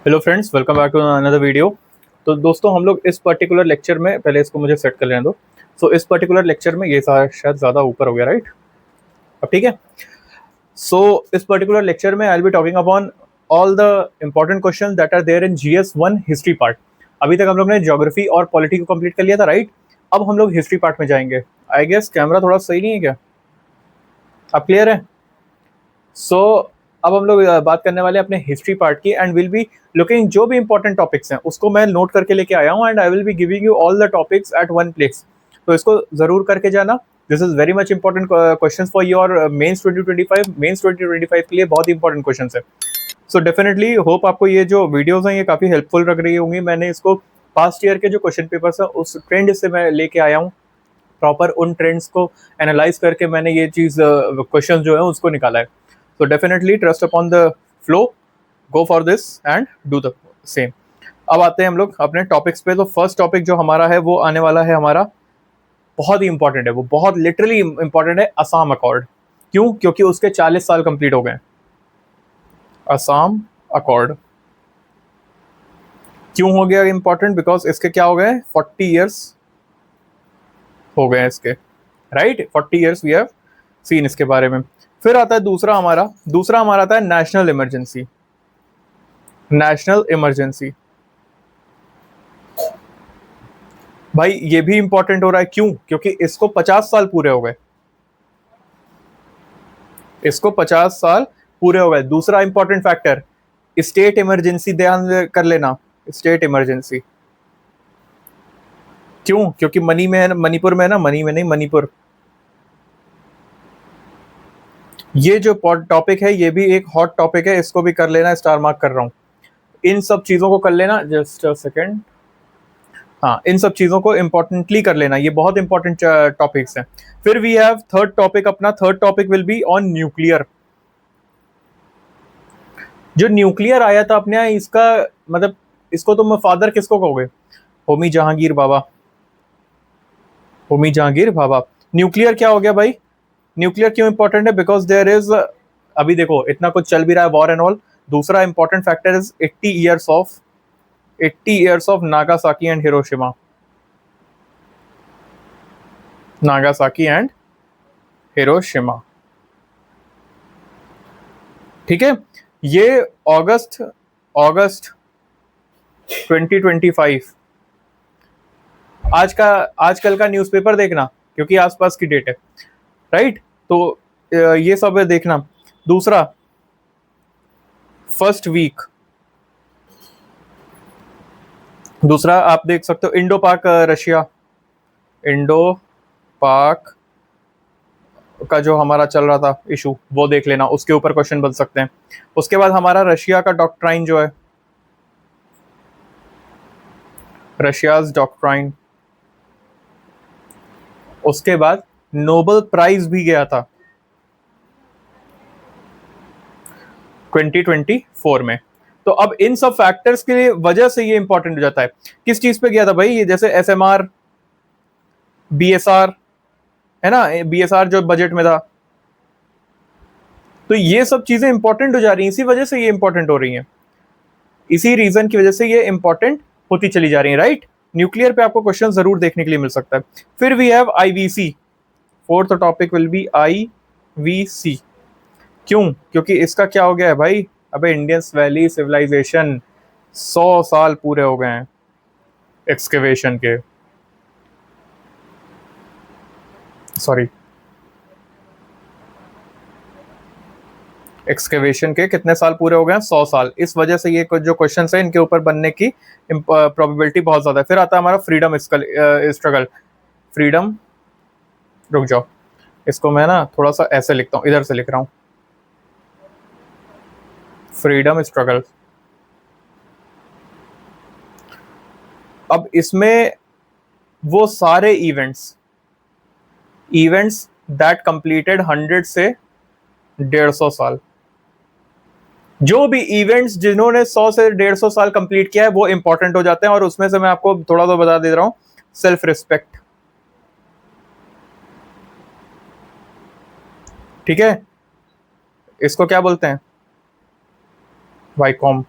Hello friends, welcome back to another video. तो दोस्तों, हम लोग इस पर्टिकुलर लेक्चर में, पहले इसको मुझे सेट कर लेने दो। सो इस पर्टिकुलर लेक्चर में ये शायद ज़्यादा ऊपर हो गया, राइट? अब ठीक है। सो इस पर्टिकुलर लेक्चर में I will be talking upon all the important question that are there in GS1 history part. अभी तक हम लोग ने ज्योग्राफी और पॉलिटी को कंप्लीट कर लिया था, राइट? अब हम लोग हिस्ट्री पार्ट में जाएंगे। आई गेस कैमरा थोड़ा सही नहीं है क्या? आप क्लियर है? सो अब हम लोग बात करने वाले हैं अपने हिस्ट्री पार्ट की, एंड विल बी लुकिंग जो भी इंपॉर्टेंट टॉपिक्स हैं उसको मैं नोट करके लेके आया हूँ, and I will be giving you all the topics at one place. तो इसको जरूर करके जाना। This is very much important question for your mains 2025। Mains 2025 के लिए बहुत इंपॉर्टेंट क्वेश्चन है। सो डेफिनेटली होप आपको ये जो वीडियोस हैं ये काफ़ी हेल्पफुल लग रही होंगी। मैंने इसको पास्ट ईयर के जो क्वेश्चन पेपर्स हैं उस ट्रेंड से मैं लेके आया हूँ। प्रॉपर उन ट्रेंड्स को एनालाइज करके मैंने ये चीज़ क्वेश्चन जो है उसको निकाला है। तो definitely trust upon the flow, go for this and do the same. अब आते हैं हम लोग अपने टॉपिक्स पे। तो फर्स्ट टॉपिक जो हमारा है वो आने वाला है हमारा, बहुत ही इंपॉर्टेंट है, वो बहुत लिटरली इंपॉर्टेंट है, असम अकॉर्ड। क्यों? क्योंकि उसके 40 साल कंप्लीट हो गए। असम अकॉर्ड क्यों हो गया इंपॉर्टेंट? बिकॉज इसके क्या हो गए, 40 ईयर्स हो गए इसके, right? 40 years we have seen इसके बारे में। फिर आता है दूसरा हमारा आता है नेशनल इमरजेंसी। नेशनल इमरजेंसी भाई ये भी इंपॉर्टेंट हो रहा है। क्यों? क्योंकि इसको 50 साल पूरे हो गए। इसको 50 साल पूरे हो गए। दूसरा इंपॉर्टेंट फैक्टर, स्टेट इमरजेंसी, ध्यान कर लेना। स्टेट इमरजेंसी क्यों? क्योंकि मनी में है, मणिपुर में है ना, मनी में नहीं, मणिपुर। ये जो टॉपिक है ये भी एक हॉट टॉपिक है, इसको भी कर लेना, स्टार मार्क कर रहा हूं। इन सब चीजों को कर लेना, जस्ट अ सेकेंड। हाँ, इन सब चीजों को इंपॉर्टेंटली कर लेना, ये बहुत इंपॉर्टेंट टॉपिक्स हैं। फिर वी हैव थर्ड टॉपिक। अपना third topic will be on nuclear. जो न्यूक्लियर आया था अपने यहाँ, इसका मतलब, इसको तुम फादर किसको कहोगे? होमी जहांगीर बाबा। होमी जहांगीर बाबा। न्यूक्लियर क्या हो गया भाई? न्यूक्लियर क्यों इंपॉर्टेंट है? बिकॉज देयर इज, अभी देखो इतना कुछ चल भी रहा है, वॉर एंड ऑल। दूसरा important factor is 80 years of Nagasaki and Hiroshima. Nagasaki and Hiroshima, ठीक है। ये अगस्त अगस्त 2025। आजकल का न्यूज़पेपर देखना, क्योंकि आसपास की डेट है, राइट? तो ये सब है देखना। दूसरा, फर्स्ट वीक। दूसरा आप देख सकते हो, इंडो पाक रशिया। इंडो पाक का जो हमारा चल रहा था इशू, वो देख लेना, उसके ऊपर क्वेश्चन बन सकते हैं। उसके बाद हमारा रशिया का डॉक्ट्राइन जो है, रशियाज डॉक्ट्राइन। उसके बाद नोबेल प्राइज भी गया था 2024 में। तो अब इन सब फैक्टर्स की वजह से ये इंपॉर्टेंट हो जाता है। किस चीज पे गया था भाई? ये जैसे SMR, BSR, है ना, BSR जो बजट में था। तो ये सब चीजें इंपॉर्टेंट हो जा रही हैं, इसी वजह से ये इंपॉर्टेंट हो रही हैं। इसी रीजन की वजह से ये इंपॉर्टेंट होती चली जा रही है, राइट? न्यूक्लियर पे आपको क्वेश्चन जरूर देखने के लिए मिल सकता है। फिर we have IVC। Fourth topic will be IVC। क्यों? क्योंकि इसका क्या हो गया है भाई? अबे इंडियंस वैली सिविलाइजेशन 100 साल पूरे हो गए हैं एक्सकेवेशन के। सॉरी, एक्सकेवेशन के कितने साल पूरे हो गए हैं? 100 साल। इस वजह से ये जो क्वेश्चन है इनके ऊपर बनने की प्रोबेबिलिटी बहुत ज्यादा है। फिर आता है हमारा फ्रीडम स्ट्रगल। फ्रीडम, रुक जाओ, इसको मैं ना थोड़ा सा ऐसे लिखता हूँ, इधर से लिख रहा हूँ। Freedom struggle. अब इसमें वो सारे इवेंट्स दैट कंप्लीटेड 100 से 150 साल, जो भी इवेंट्स जिन्होंने 100 से 150 साल कंप्लीट किया है वो इंपॉर्टेंट हो जाते हैं। और उसमें से मैं आपको थोड़ा सा बता दे रहा हूं, सेल्फ रिस्पेक्ट, ठीक है। इसको क्या बोलते हैं? वाईकॉम।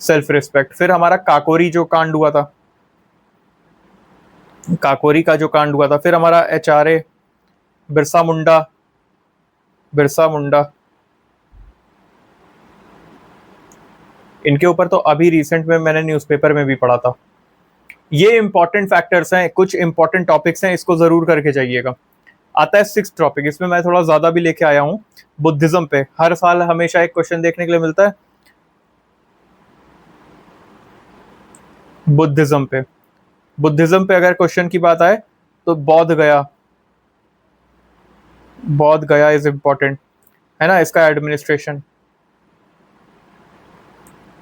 Self respect. फिर हमारा काकोरी जो कांड हुआ था, काकोरी का जो कांड हुआ था। फिर हमारा HRA, बिरसा मुंडा, बिरसा मुंडा, इनके ऊपर तो अभी रिसेंट में मैंने न्यूज़पेपर में भी पढ़ा था। ये इंपॉर्टेंट फैक्टर्स हैं, कुछ इंपॉर्टेंट टॉपिक्स हैं, इसको जरूर करके जाइएगा। आता है 6th टॉपिक, इसमें मैं थोड़ा ज्यादा भी लेके आया हूँ, बुद्धिज्म पे। हर साल हमेशा एक क्वेश्चन देखने के लिए मिलता है बुद्धिज्म पे। बुद्धिज्म पे अगर क्वेश्चन की बात आए तो बौद्ध गया, बौद्ध गया इज इंपॉर्टेंट, है ना। इसका एडमिनिस्ट्रेशन,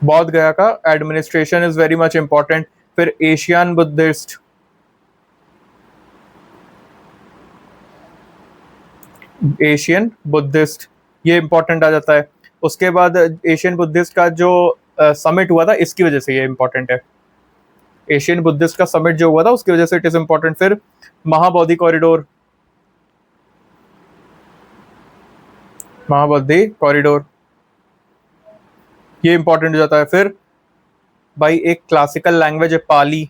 बौद्ध गया का administration is very much important. फिर एशियन बुद्धिस्ट, एशियन बुद्धिस्ट, ये इंपॉर्टेंट आ जाता है। उसके बाद एशियन बुद्धिस्ट का जो समिट हुआ था, इसकी वजह से ये इंपॉर्टेंट है। एशियन बुद्धिस्ट का समिट जो हुआ था उसकी वजह से इट इज इंपॉर्टेंट। फिर महाबोधि कॉरिडोर, महाबोधि कॉरिडोर, ये इंपॉर्टेंट हो जाता है। फिर भाई एक क्लासिकल लैंग्वेज है पाली,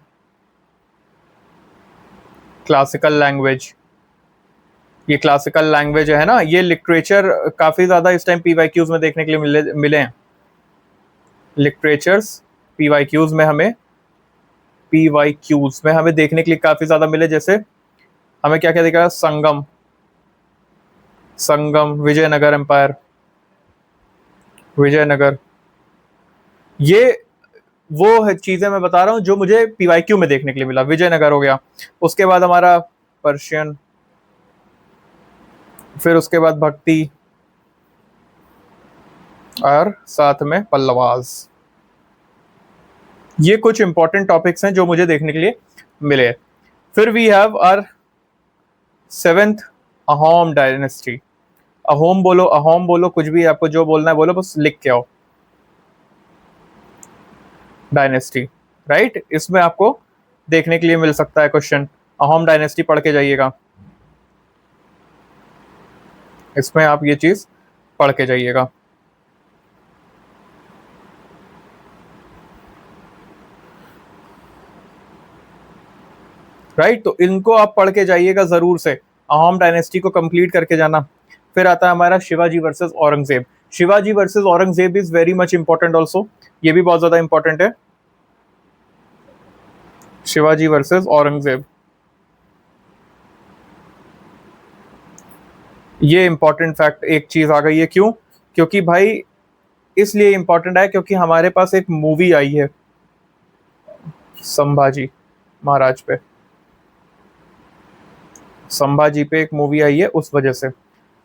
क्लासिकल लैंग्वेज, ये क्लासिकल लैंग्वेज है ना। ये लिटरेचर काफी ज्यादा इस टाइम PYQs में देखने के लिए मिले हैं। लिटरेचर्स PYQs में हमें, PYQs में हमें देखने के लिए काफी ज्यादा मिले। जैसे हमें क्या क्या देखा, संगम, संगम, विजयनगर एम्पायर, विजयनगर, ये वो चीजें मैं बता रहा हूं जो मुझे PYQ में देखने के लिए मिला। विजयनगर हो गया। उसके बाद हमारा पर्शियन, फिर उसके बाद भक्ति, और साथ में पल्लवास। ये कुछ इंपॉर्टेंट टॉपिक्स हैं जो मुझे देखने के लिए मिले। फिर we have our 7th Ahom dynasty. Ahom बोलो, अहोम बोलो, कुछ भी आपको जो बोलना है बोलो, बस लिख के आओ। Dynasty, right. इसमें आपको देखने के लिए मिल सकता है क्वेश्चन, अहोम डायनेस्टी पढ़ के जाइएगा। इसमें आप ये चीज पढ़ के जाइएगा। राइट, तो इनको आप पढ़ के जाइएगा जरूर से, अहोम डायनेस्टी को कंप्लीट करके जाना। फिर आता है हमारा Shivaji versus Aurangzeb. Shivaji versus Aurangzeb is very much important also, ये भी बहुत ज्यादा इंपॉर्टेंट है। शिवाजी वर्सेस औरंगजेब, ये इंपॉर्टेंट फैक्ट एक चीज आ गई है। क्यों? क्योंकि भाई इसलिए इंपॉर्टेंट है क्योंकि हमारे पास एक मूवी आई है संभाजी महाराज पे, संभाजी पे एक मूवी आई है, उस वजह से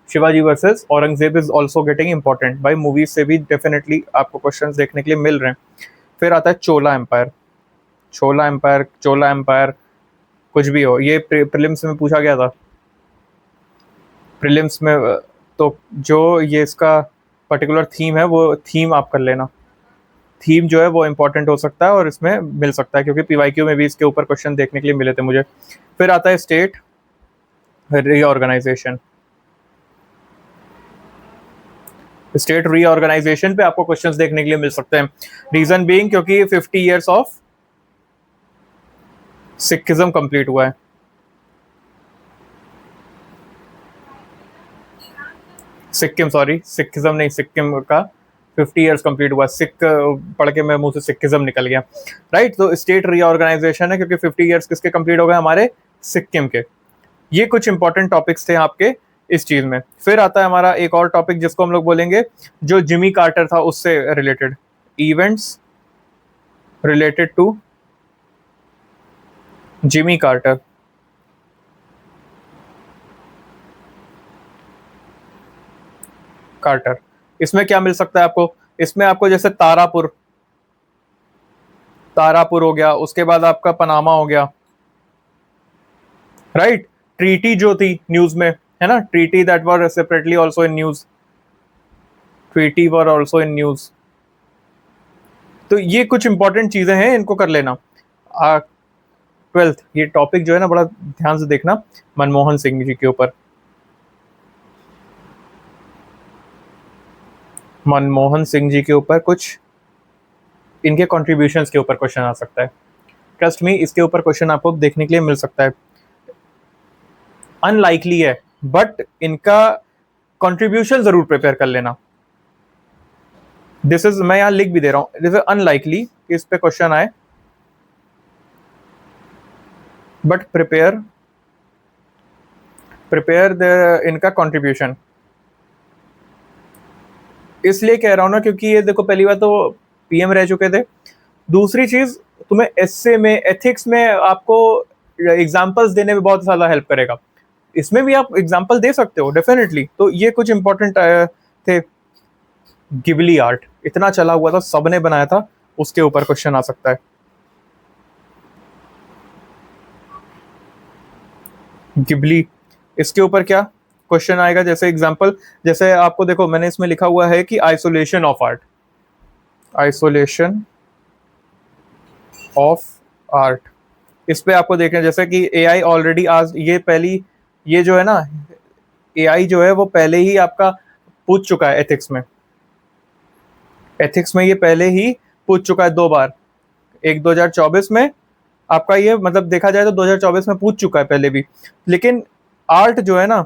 Shivaji versus Aurangzeb is also getting important. भाई मूवी से भी डेफिनेटली आपको क्वेश्चंस देखने के लिए मिल रहे हैं। फिर आता है चोला एम्पायर, चोला एम्पायर, चोला एम्पायर, कुछ भी हो, ये प्रीलिम्स में पूछा गया था। प्रीलिम्स में तो जो ये इसका पर्टिकुलर थीम है, वो थीम आप कर लेना। थीम जो है वो इंपॉर्टेंट हो सकता है और इसमें मिल सकता है, क्योंकि PYQ में भी इसके ऊपर क्वेश्चन देखने के लिए मिले थे मुझे। फिर आता है स्टेट रीऑर्गेनाइजेशन। स्टेट रीऑर्गेनाइजेशन पे आपको क्वेश्चंस देखने के लिए मिल सकते हैं। रीजन बीइंग क्योंकि 50 इयर्स ऑफ सिखिज्म कंप्लीट हुआ है। सिक्किम, सॉरी सिखिज्म नहीं, सिक्किम का 50 इयर्स कंप्लीट हुआ। सिख पढ़ के मैं मुंह से सिखिज्म निकल गया। राइट, तो स्टेट रीऑर्गेनाइजेशन है क्योंकि 50 इयर्स किसके कंप्लीट हो गए, हमारे सिक्किम के। ये कुछ इंपॉर्टेंट टॉपिक्स थे आपके इस चीज में। फिर आता है हमारा एक और टॉपिक जिसको हम लोग बोलेंगे, जो जिमी कार्टर था उससे related, events related to Jimmy Carter. Carter, इसमें क्या मिल सकता है आपको? इसमें आपको जैसे तारापुर, तारापुर हो गया, उसके बाद आपका पनामा हो गया। राइट, ट्रीटी जो थी न्यूज में, है ना, treaty that were separately also in news, treaty were also in news. तो ये कुछ इंपॉर्टेंट चीजें हैं, इनको कर लेना। 12th, ये टॉपिक जो है ना बड़ा ध्यान से देखना, मनमोहन सिंह जी के ऊपर। मनमोहन सिंह जी के ऊपर कुछ इनके कॉन्ट्रीब्यूशंस के ऊपर क्वेश्चन आ सकता है। ट्रस्ट मी, इसके ऊपर क्वेश्चन आपको देखने के लिए मिल सकता है। अनलाइकली है बट इनका कंट्रीब्यूशन जरूर प्रिपेयर कर लेना। दिस इज, मैं यहां लिख भी दे रहा हूं, दिस इज अनलाइकली कि इस पे क्वेश्चन आए, बट प्रिपेयर इनका कंट्रीब्यूशन। इसलिए कह रहा हूं ना क्योंकि ये देखो, पहली बात तो पीएम रह चुके थे, दूसरी चीज तुम्हें एसए में, एथिक्स में आपको एग्जांपल्स देने में बहुत ज्यादा हेल्प करेगा। इसमें भी आप एग्जांपल दे सकते हो डेफिनेटली। तो ये कुछ इंपॉर्टेंट थे। गिबली आर्ट इतना चला हुआ था, सबने बनाया था, उसके ऊपर क्वेश्चन आ सकता है। गिबली, इसके ऊपर क्या क्वेश्चन आएगा? जैसे एग्जांपल, जैसे आपको देखो मैंने इसमें लिखा हुआ है कि isolation of art, isolation of art, इस पे आपको देखें जैसे कि एआई ऑलरेडी आज, ये पहली, ये जो है ना एआई जो है वो पहले ही आपका पूछ चुका है एथिक्स में। एथिक्स में ये पहले ही पूछ चुका है 2 बार। एक 2024 में आपका, ये मतलब देखा जाए तो 2024 में पूछ चुका है पहले भी। लेकिन आर्ट जो है ना,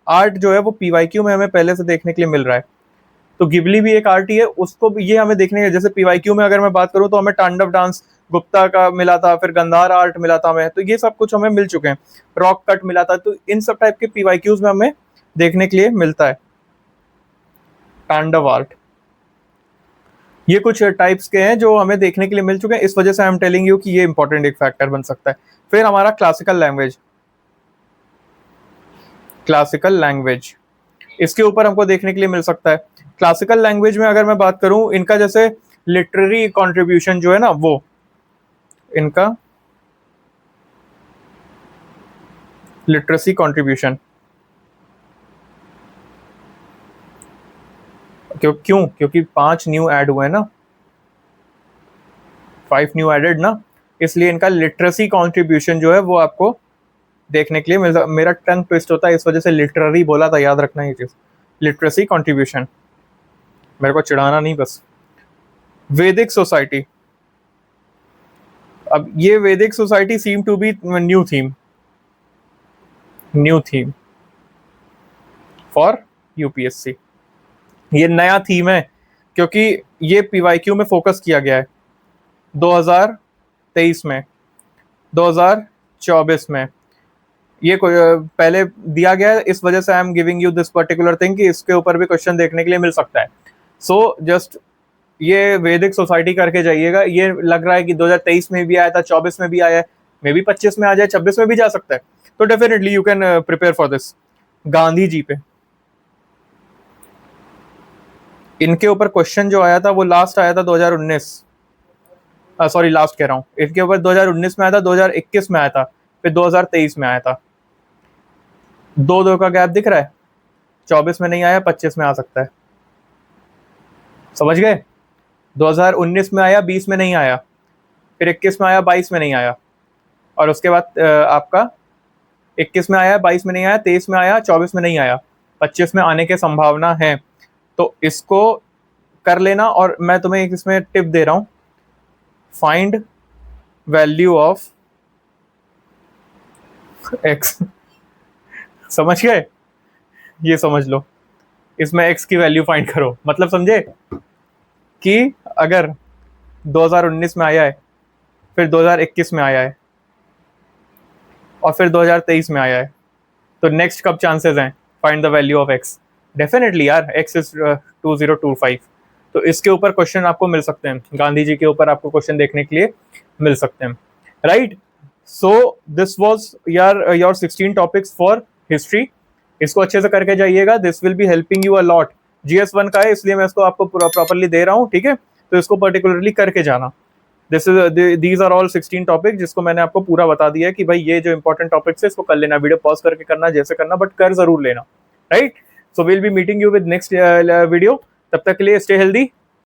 आर्ट जो है वो पीवाईक्यू में हमें पहले से देखने के लिए मिल रहा है। तो गिबली भी एक आर्ट ही है, उसको भी ये हमें देखने के, जैसे पीवाईक्यू में अगर मैं बात करूं तो हमें तांडव डांस गुप्ता का मिला था, फिर गंधार आर्ट मिला था हमें, तो ये सब कुछ हमें मिल चुके हैं। रॉक कट मिला था, तो इन सब टाइप के पीवाईक्यूज में हमें देखने के लिए मिलता है। तांडव आर्ट, ये कुछ टाइप्स के हैं जो हमें देखने के लिए मिल चुके हैं, इस वजह से आई एम टेलिंग यू कि ये इंपॉर्टेंट एक फैक्टर बन सकता है। फिर हमारा क्लासिकल लैंग्वेज, क्लासिकल लैंग्वेज इसके ऊपर हमको देखने के लिए मिल सकता है। क्लासिकल लैंग्वेज में अगर मैं बात करूं, इनका जैसे लिटरेरी कंट्रीब्यूशन जो है ना, वो इनका लिटरेसी कंट्रीब्यूशन, क्यों? क्योंकि 5 न्यू ऐड हुए ना, 5 न्यू एडेड ना, इसलिए इनका लिटरेसी कंट्रीब्यूशन जो है वो आपको देखने के लिए मिलता। मेरा टंग ट्विस्ट होता है इस वजह से लिटरेरी बोला था, याद रखना ये चीज, लिटरेसी कंट्रीब्यूशन, मेरे को चिढ़ाना नहीं बस। वैदिक सोसाइटी, अब ये Vedic society seem to be new theme for UPSC. ये नया थीम है क्योंकि ये पीवाईक्यू में फोकस किया गया है 2023 में, 2024 में, ये पहले दिया गया है, इस वजह से I am giving you this particular thing कि इसके ऊपर भी क्वेश्चन देखने के लिए मिल सकता है। सो जस्ट ये वैदिक सोसाइटी करके जाइएगा। ये लग रहा है कि 2023 में भी आया था, 24 में भी आया है, मे बी 25 में आ जाए, 26 में भी जा सकता है। तो definitely you can prepare for this. Gandhi ji पे इनके ऊपर क्वेश्चन जो आया था वो लास्ट आया था 2019, सॉरी लास्ट कह रहा हूँ, इनके ऊपर 2019 में आया था, 2021 में आया था, फिर 2023 में आया था। 2 का गैप दिख रहा है, 24 में नहीं आया, 25 में आ सकता है। समझ गए? 2019 में आया, 20 में नहीं आया, फिर 21 में आया, 22 में नहीं आया, और उसके बाद आपका 21 में आया, 22 में नहीं आया, 23 में आया, 24 में नहीं आया, 25 में आने की संभावना है। तो इसको कर लेना। और मैं तुम्हें एक इसमें टिप दे रहा हूं, फाइंड वैल्यू ऑफ एक्स। समझ गए? ये समझ लो, इसमें एक्स की वैल्यू फाइंड करो, मतलब समझे कि अगर 2019 में आया है, फिर 2021 में आया है, और फिर 2023 में आया है, तो नेक्स्ट कब चांसेस हैं? Find the value of x. Definitely यार, एक्स इज 2025। तो इसके ऊपर क्वेश्चन आपको मिल सकते हैं, गांधी जी के ऊपर आपको क्वेश्चन देखने के लिए मिल सकते हैं, right? So this was your 16 topics for history. इसको अच्छे से करके जाइएगा, this will be helping you a lot. GS1 का है इसलिए मैं इसको आपको प्रॉपरली दे रहा हूँ, ठीक है? तो इसको पर्टिकुलरली करके जाना। दीज आर ऑल 16 टॉपिक जिसको मैंने आपको पूरा बता दिया है कि भाई ये जो इंपॉर्टेंट टॉपिक्स है इसको कर लेना, वीडियो पॉज करके करना, जैसे करना, बट कर जरूर लेना, right? So will be meeting you with next video. तब तक के लिए स्टे हेल्दी,